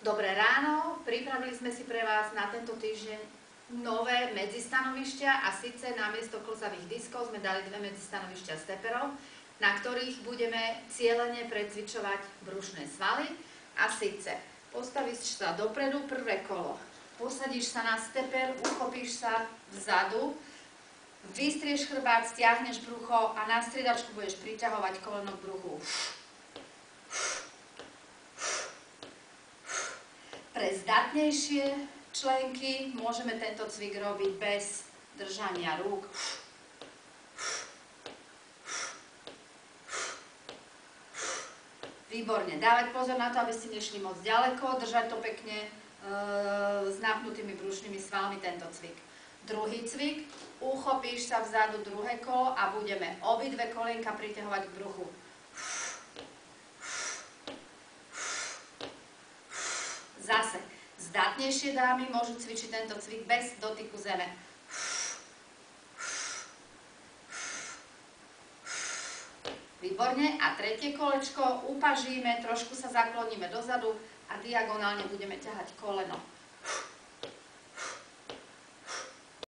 Dobré ráno, pripravili sme si pre vás na tento týždeň nové medzistanovišťa a síce namiesto klzavých diskov sme dali dve medzistanovišťa steperov, na ktorých budeme cielene precvičovať brušné svaly. A síce postavíš sa dopredu, prvé kolo, posadíš sa na steper, uchopíš sa vzadu, vystrieš chrbát, stiahneš brucho a na striedačku budeš priťahovať koleno k bruchu. Pre zdatnejšie členky môžeme tento cvik robiť bez držania rúk. Výborne. Dávať pozor na to, aby ste nešli moc ďaleko, držať to pekne s napnutými brušnými svalmi tento cvik. Druhý cvik, uchopíš sa vzadu druhé kolo a budeme obidve kolienka priťahovať k bruchu. Zase, zdatnejšie dámy môžu cvičiť tento cvik bez dotyku zeme. Výborne. A tretie kolečko, upažíme, trošku sa zakloníme dozadu a diagonálne budeme ťahať koleno.